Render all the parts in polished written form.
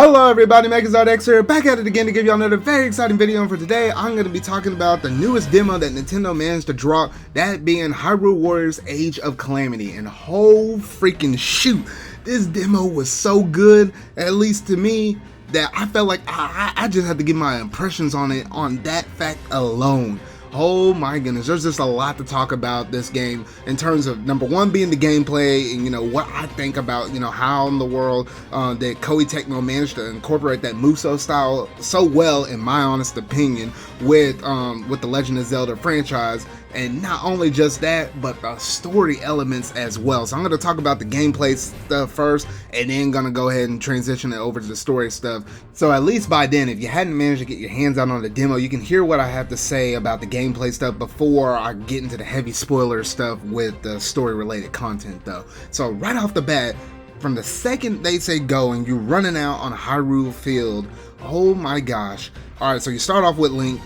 Hello everybody, MegaZardX here, back at it again to give you another very exciting video, and for today I'm going to be talking about the newest demo that Nintendo managed to drop, that being Hyrule Warriors Age of Calamity. And whole freaking shoot, this demo was so good, at least to me, that I felt like I just had to give my impressions on it on that fact alone. Oh my goodness, there's just a lot to talk about this game in terms of number one being the gameplay and what I think about how in the world that Koei Techmo managed to incorporate that Musou style so well, in my honest opinion, with the Legend of Zelda franchise. And not only just that, but the story elements as well. So I'm going to talk about the gameplay stuff first, and then going to go ahead and transition it over to the story stuff. So at least by then, if you hadn't managed to get your hands out on the demo, you can hear what I have to say about the gameplay stuff before I get into the heavy spoiler stuff with the story related content though. So right off the bat, from the second they say go and you're running out on a Hyrule field, oh my gosh. Alright, so you start off with Link,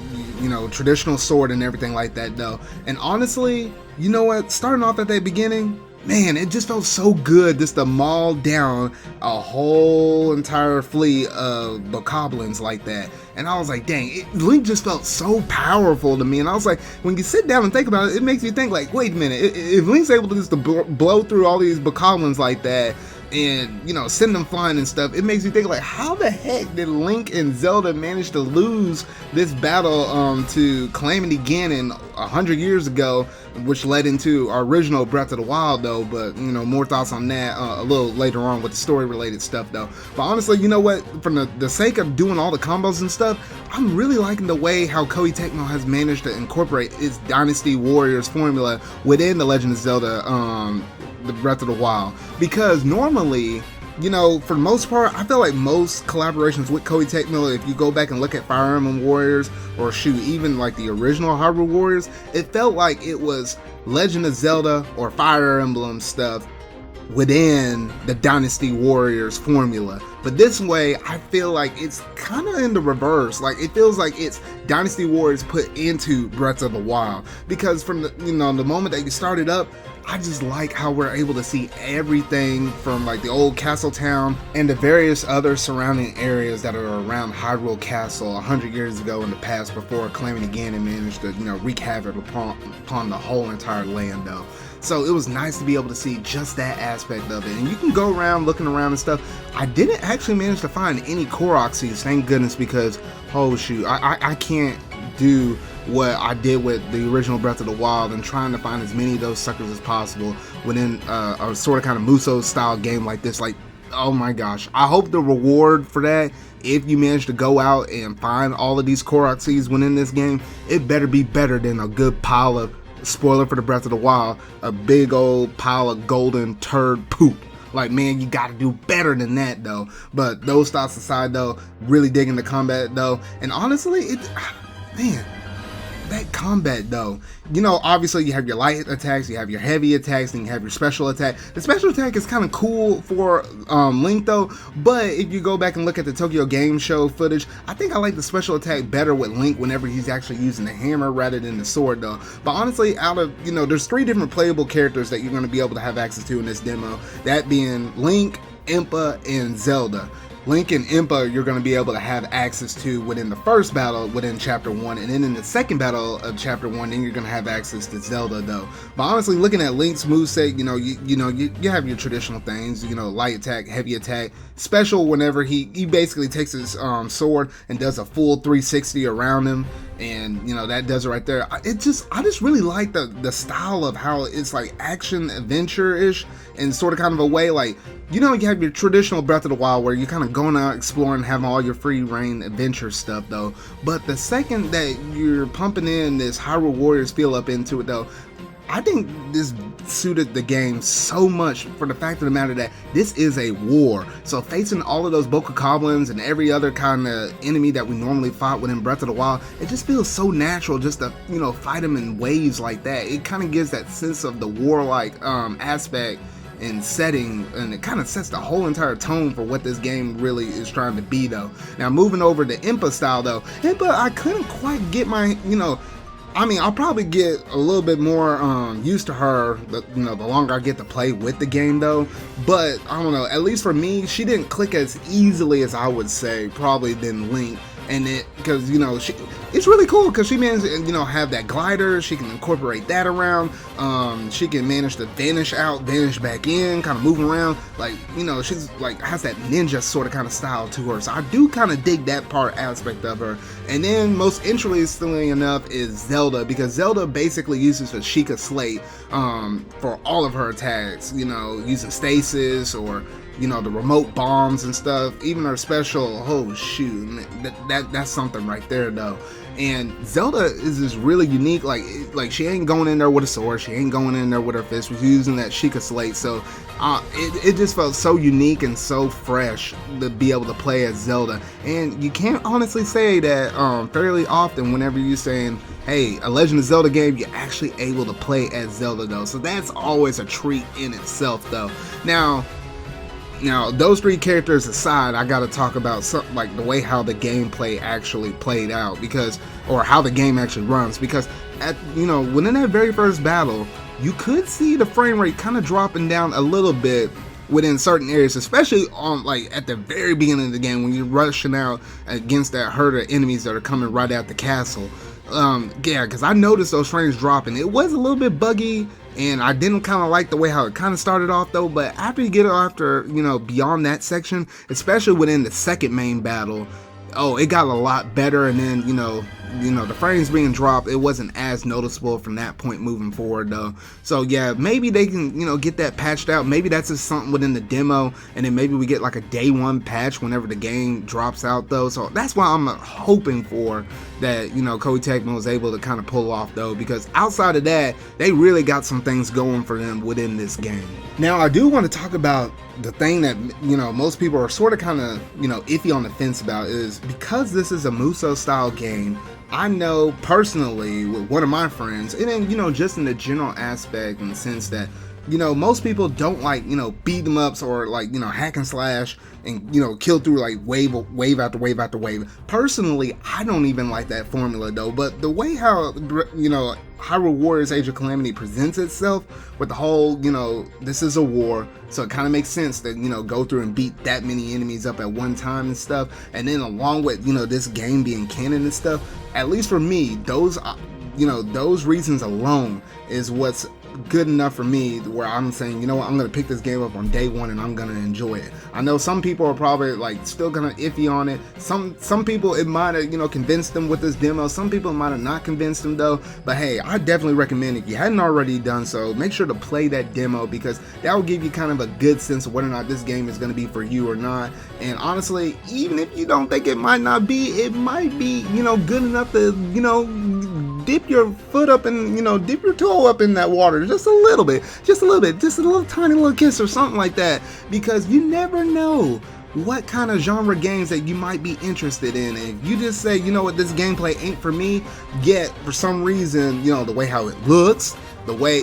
traditional sword and everything like that though. And honestly, you know what? Starting off at the beginning, man, it just felt so good just to maul down a whole entire fleet of bokoblins like that. And I was like, dang, Link just felt so powerful to me. And I was like, when you sit down and think about it, it makes you think like, wait a minute, if Link's able to just blow through all these bokoblins like that, and send them flying and stuff, it makes you think like, how the heck did Link and Zelda manage to lose this battle to Calamity Ganon 100 years ago, which led into our original Breath of the Wild though. But more thoughts on that a little later on with the story related stuff though. But honestly, you know what, from the sake of doing all the combos and stuff, I'm really liking the way how Koei Techmo has managed to incorporate its Dynasty Warriors formula within the Legend of Zelda the Breath of the Wild. Because normally, for the most part, I feel like most collaborations with Koei Techmo, if you go back and look at Fire Emblem Warriors, or shoot, even like the original Hyrule Warriors, it felt like it was Legend of Zelda or Fire Emblem stuff within the Dynasty Warriors formula. But this way, I feel like it's kind of in the reverse. Like, it feels like it's Dynasty Warriors put into Breath of the Wild. Because from the the moment that you started up, I just like how we're able to see everything from like the old castle town and the various other surrounding areas that are around Hyrule Castle 100 years ago in the past, before Calamity Ganon managed to wreak havoc upon the whole entire land though. So it was nice to be able to see just that aspect of it. And you can go around looking around and stuff. I didn't actually manage to find any Korok seeds, thank goodness, because oh shoot, I can't do what I did with the original Breath of the Wild and trying to find as many of those suckers as possible within a sort of kind of Musou style game like this. Like, oh my gosh, I hope the reward for that, if you manage to go out and find all of these Korok seeds within this game, it better be better than a good pile of, spoiler for the Breath of the Wild, a big old pile of golden turd poop. Like, man, you gotta do better than that though. But those thoughts aside though, really digging the combat though. And honestly, man, that combat though, obviously you have your light attacks, you have your heavy attacks, and you have your special attack. The special attack is kind of cool for Link though, but if you go back and look at the Tokyo Game Show footage, I think I like the special attack better with Link whenever he's actually using the hammer rather than the sword though. But honestly, out of, there's 3 different playable characters that you're going to be able to have access to in this demo, that being Link, Impa, and Zelda. Link and Impa you're going to be able to have access to within the first battle within Chapter 1, and then in the second battle of Chapter 1, then you're going to have access to Zelda though. But honestly, looking at Link's moveset, you have your traditional things, light attack, heavy attack, special whenever he basically takes his sword and does a full 360 around him, and that does it right there. I just really like the style of how it's like action adventure-ish in sort of kind of a way. Like, you have your traditional Breath of the Wild where you're kind of going out exploring, having all your free reign adventure stuff though. But the second that you're pumping in this Hyrule Warriors feel up into it though, I think this suited the game so much for the fact of the matter that this is a war. So facing all of those bokoblins and every other kind of enemy that we normally fought within Breath of the Wild, it just feels so natural just to fight them in waves like that. It kind of gives that sense of the warlike aspect and setting, and it kind of sets the whole entire tone for what this game really is trying to be though. Now moving over to Impa style though, Impa, I couldn't quite get my, I mean, I'll probably get a little bit more used to her, the longer I get to play with the game, though. But I don't know. At least for me, she didn't click as easily as I would say probably than Link. And because it's really cool because she managed to have that glider. She can incorporate that around. She can manage to vanish out, vanish back in, kind of moving around. Like she's like has that ninja sort of kind of style to her. So I do kind of dig that aspect of her. And then most interestingly enough is Zelda, because Zelda basically uses the Sheikah Slate for all of her attacks. Using stasis or the remote bombs and stuff, even her special, oh shoot, that's something right there though. And Zelda is just really unique, like she ain't going in there with a sword, she ain't going in there with her fist, she's using that Sheikah Slate, so it just felt so unique and so fresh to be able to play as Zelda. And you can't honestly say that fairly often whenever you're saying, hey, a Legend of Zelda game, you're actually able to play as Zelda though, so that's always a treat in itself though. Now, those three characters aside, I gotta talk about something like the way how the gameplay actually played out, or how the game actually runs, because within that very first battle, you could see the frame rate kind of dropping down a little bit within certain areas, especially on at the very beginning of the game when you're rushing out against that herd of enemies that are coming right at the castle. Because I noticed those frames dropping. It was a little bit buggy, and I didn't kind of like the way how it kind of started off though. But after you get beyond that section, especially within the second main battle, it got a lot better. And then the frames being dropped, it wasn't as noticeable from that point moving forward though. So yeah, maybe they can get that patched out. Maybe that's just something within the demo, and then maybe we get like a day one patch whenever the game drops out though. So that's why I'm hoping for that Koei Techmo is able to kind of pull off though, because outside of that, they really got some things going for them within this game. Now I do want to talk about the thing that most people are sort of kind of iffy on the fence about, is because this is a Musou style game. I know personally with one of my friends, and then just in the general aspect, in the sense that most people don't like beat 'em ups or hack and slash and kill through wave after wave after wave. Personally, I don't even like that formula though. But the way how Hyrule Warriors Age of Calamity presents itself with the whole this is a war, so it kind of makes sense to go through and beat that many enemies up at one time and stuff. And then along with this game being canon and stuff, at least for me, those reasons alone is what's good enough for me, where I'm saying, I'm gonna pick this game up on day one and I'm gonna enjoy it. I know some people are probably still gonna iffy on it. Some people, it might have convinced them with this demo. Some people might have not convinced them though. But hey, I definitely recommend, if you hadn't already done so, make sure to play that demo, because that will give you kind of a good sense of whether or not this game is gonna be for you or not. And honestly, even if you don't think it might not be, it might be good enough to dip your foot up and dip your toe up in that water just a little bit, just a little tiny little kiss or something like that, because you never know what kind of genre games that you might be interested in. And if you just say, what, this gameplay ain't for me, yet for some reason the way how it looks, the way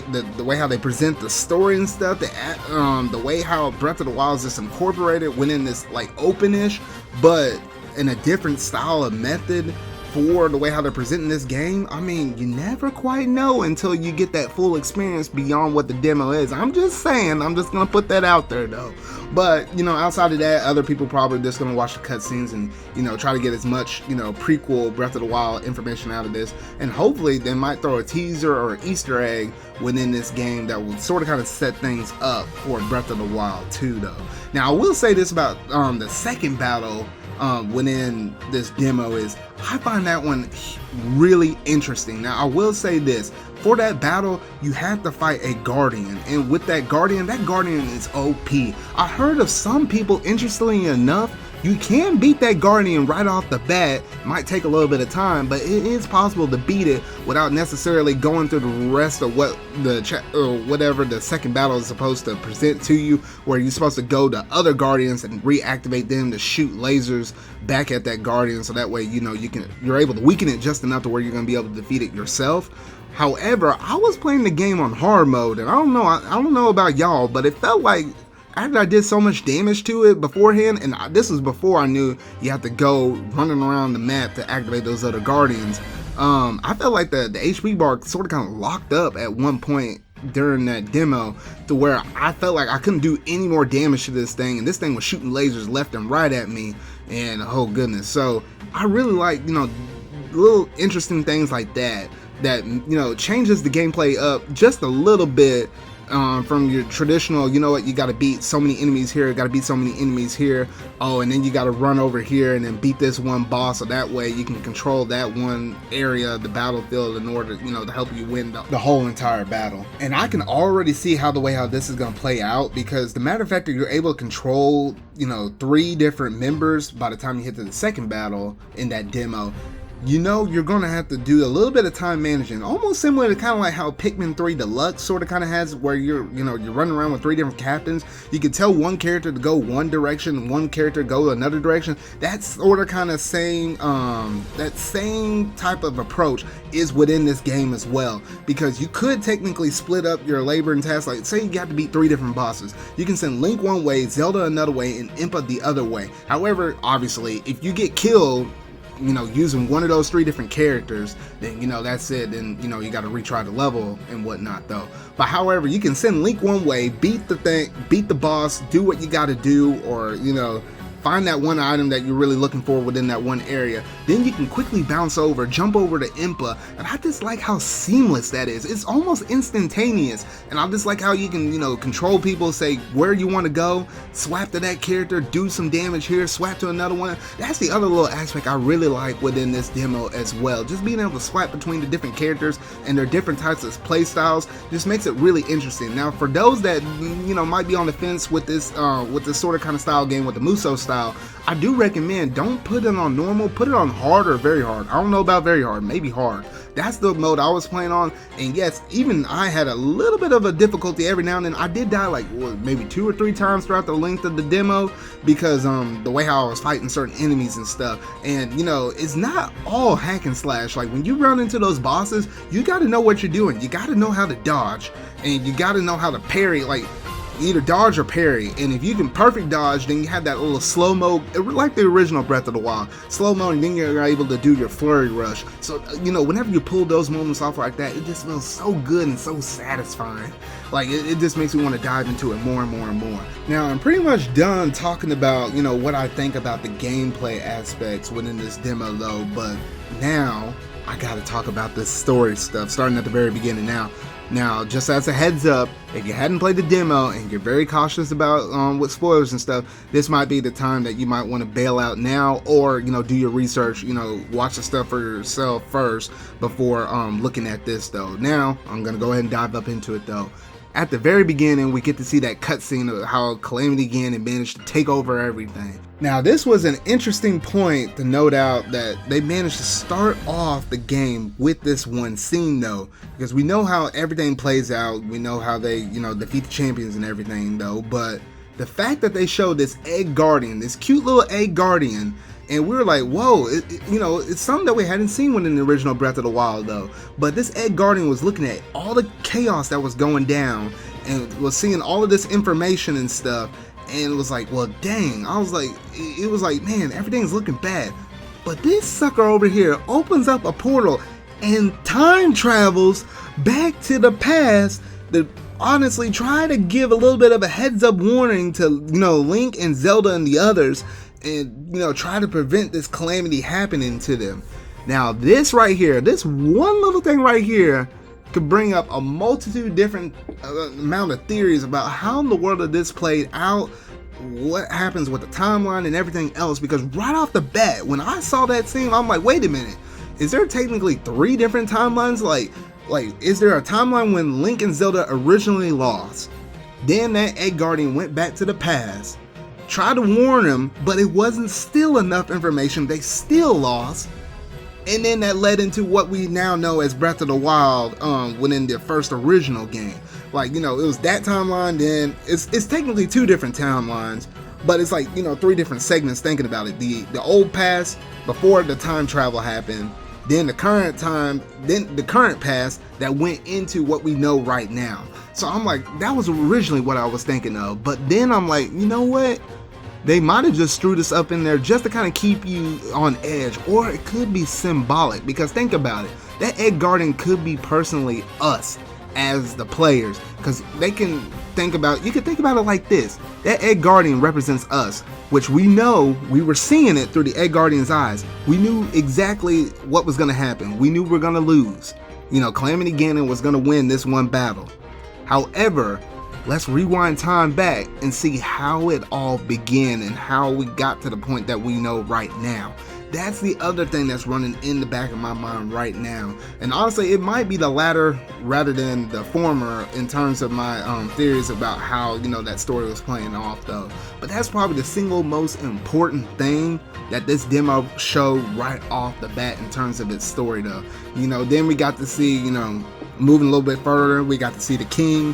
how they present the story and stuff, the way how Breath of the Wild is just incorporated within this openish but in a different style of method for the way how they're presenting this game, I mean, you never quite know until you get that full experience beyond what the demo is. I'm just saying, I'm just gonna put that out there though. But outside of that, other people probably just gonna watch the cutscenes and try to get as much prequel Breath of the Wild information out of this, and hopefully they might throw a teaser or an Easter egg within this game that will sort of kind of set things up for Breath of the Wild 2 though. Now I will say this about the second battle within this demo, is I find that one really interesting. Now I will say this, for that battle you have to fight a guardian, and with that guardian is OP. I heard of some people, interestingly enough, you can beat that guardian right off the bat. It might take a little bit of time, but it is possible to beat it without necessarily going through the rest of what whatever the second battle is supposed to present to you, where you're supposed to go to other guardians and reactivate them to shoot lasers back at that guardian, so that way you're able to weaken it just enough to where you're going to be able to defeat it yourself. However, I was playing the game on hard mode, and I don't know about y'all, but it felt like after I did so much damage to it beforehand, and this was before I knew you have to go running around the map to activate those other guardians, I felt like the HP bar sort of kind of locked up at one point during that demo, to where I felt like I couldn't do any more damage to this thing, and this thing was shooting lasers left and right at me, and oh goodness. So I really like, little interesting things like that changes the gameplay up just a little bit, from your traditional, you got to beat so many enemies here, got to beat so many enemies here, oh, and then you got to run over here and then beat this one boss, so that way you can control that one area of the battlefield in order, to help you win the whole entire battle. And I can already see how this is going to play out, because the matter of fact that you're able to control, 3 different members by the time you hit to the second battle in that demo. You're gonna have to do a little bit of time managing, almost similar to kind of like how Pikmin 3 Deluxe sort of kind of has, where you're running around with 3 different captains. You can tell one character to go one direction, one character to go another direction. That's sort of kind of same type of approach is within this game as well, because you could technically split up your labor and tasks. Like, say you have to beat 3 different bosses, you can send Link one way, Zelda another way, and Impa the other way. However, obviously, if you get killed using one of those 3 different characters, then that's it. Then you got to retry the level and whatnot though. But however, you can send Link one way, beat the boss, do what you got to do, or find that one item that you're really looking for within that one area. Then you can quickly bounce over, jump over to Impa, and I just like how seamless that is. It's almost instantaneous, and I just like how you can, control people, say where you want to go, swap to that character, do some damage here, swap to another one. That's the other little aspect I really like within this demo as well. Just being able to swap between the different characters and their different types of play styles just makes it really interesting. Now, for those that might be on the fence with this sort of kind of style game with the Muso style, I do recommend, don't put it on normal, put it on hard or very hard. I don't know about very hard, maybe hard. That's the mode I was playing on, and yes, even I had a little bit of a difficulty every now and then. I did die like maybe 2 or 3 times throughout the length of the demo, because the way how I was fighting certain enemies and stuff. And it's not all hack and slash. Like, when you run into those bosses, you got to know what you're doing. You got to know how to dodge, and you got to know how to parry. Like, either dodge or parry, and if you can perfect dodge, then you have that little slow-mo, like the original Breath of the Wild slow-mo, and then you're able to do your flurry rush. So whenever you pull those moments off like that, it just feels so good and so satisfying. Like, it just makes me want to dive into it more and more and more. Now, I'm pretty much done talking about what I think about the gameplay aspects within this demo though, but now I gotta talk about this story stuff, starting at the very beginning. Now, just as a heads up, if you hadn't played the demo and you're very cautious about with spoilers and stuff, this might be the time that you might want to bail out now, or do your research, watch the stuff for yourself first before looking at this though. Now, I'm gonna go ahead and dive up into it though. At the very beginning, we get to see that cutscene of how Calamity Ganon managed to take over everything. Now, this was an interesting point to note out, that they managed to start off the game with this one scene though, because we know how everything plays out, we know how they, defeat the champions and everything though, but the fact that they showed this egg guardian, this cute little egg guardian, and we were like, whoa, it's something that we hadn't seen within the original Breath of the Wild though. But this egg guardian was looking at all the chaos that was going down, and was seeing all of this information and stuff, and it was like, well, dang. I was like, it was like, man, everything's looking bad. But this sucker over here opens up a portal and time travels back to the past to honestly try to give a little bit of a heads up warning to, Link and Zelda and the others, and try to prevent this calamity happening to them. Now, this right here, this one little thing right here, could bring up a multitude different amount of theories about how in the world of this played out, what happens with the timeline and everything else. Because right off the bat, when I saw that scene, I'm like, wait a minute, is there technically 3 different timelines? Like, is there a timeline when Link and Zelda originally lost? Then that egg guardian went back to the past, tried to warn them, but it wasn't still enough information. They still lost. And then that led into what we now know as Breath of the Wild within the first original game. Like, it was that timeline, then it's technically 2 different timelines, but it's like, 3 different segments thinking about it. The old past, before the time travel happened, then the current time, then the current past that went into what we know right now. So I'm like, that was originally what I was thinking of. But then I'm like, you know what? They might have just threw this up in there just to kind of keep you on edge, or it could be symbolic, because think about it, that egg guardian could be personally us as the players, because they can think about, you can think about it like this, that egg guardian represents us, which we know, we were seeing it through the egg guardian's eyes. We knew exactly what was going to happen. We knew we were going to lose. You know, Calamity Ganon was going to win this one battle. However, let's rewind time back and see how it all began and how we got to the point that we know right now. That's the other thing that's running in the back of my mind right now. And honestly, it might be the latter rather than the former in terms of my theories about how, you know, that story was playing off though. But that's probably the single most important thing that this demo showed right off the bat in terms of its story though. You know, then we got to see, you know, moving a little bit further, we got to see the king.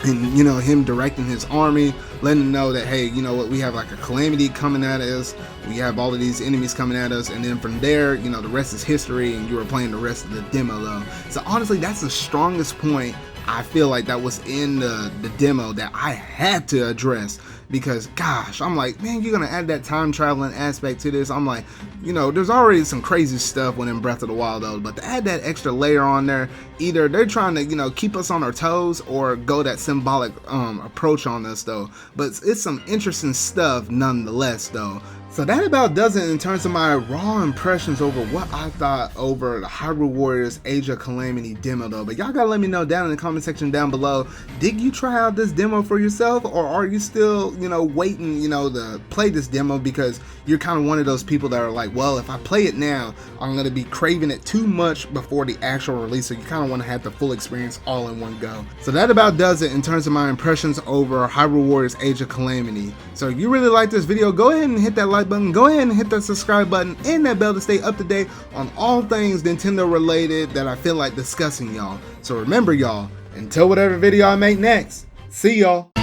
And, you know, him directing his army, letting them know that, hey, you know what, we have like a calamity coming at us, we have all of these enemies coming at us, and then from there, you know, the rest is history, and you were playing the rest of the demo though. So honestly, that's the strongest point I feel like that was in the demo that I had to address, because gosh, I'm like, man, you're gonna add that time traveling aspect to this. I'm like, you know, there's already some crazy stuff within Breath of the Wild though, but to add that extra layer on there, either they're trying to, you know, keep us on our toes or go that symbolic approach on us though. But it's some interesting stuff nonetheless though. So that about does it in terms of my raw impressions over what I thought over the Hyrule Warriors Age of Calamity demo though. But y'all gotta let me know down in the comment section down below, did you try out this demo for yourself, or are you still, you know, waiting, you know, to play this demo because you're kind of one of those people that are like, well, if I play it now, I'm gonna be craving it too much before the actual release, so you kind of want to have the full experience all in one go. So that about does it in terms of my impressions over Hyrule Warriors Age of Calamity. So if you really like this video, go ahead and hit that like button, go ahead and hit that subscribe button and that bell to stay up to date on all things Nintendo related that I feel like discussing, y'all. So remember, y'all, until whatever video I make next, see y'all.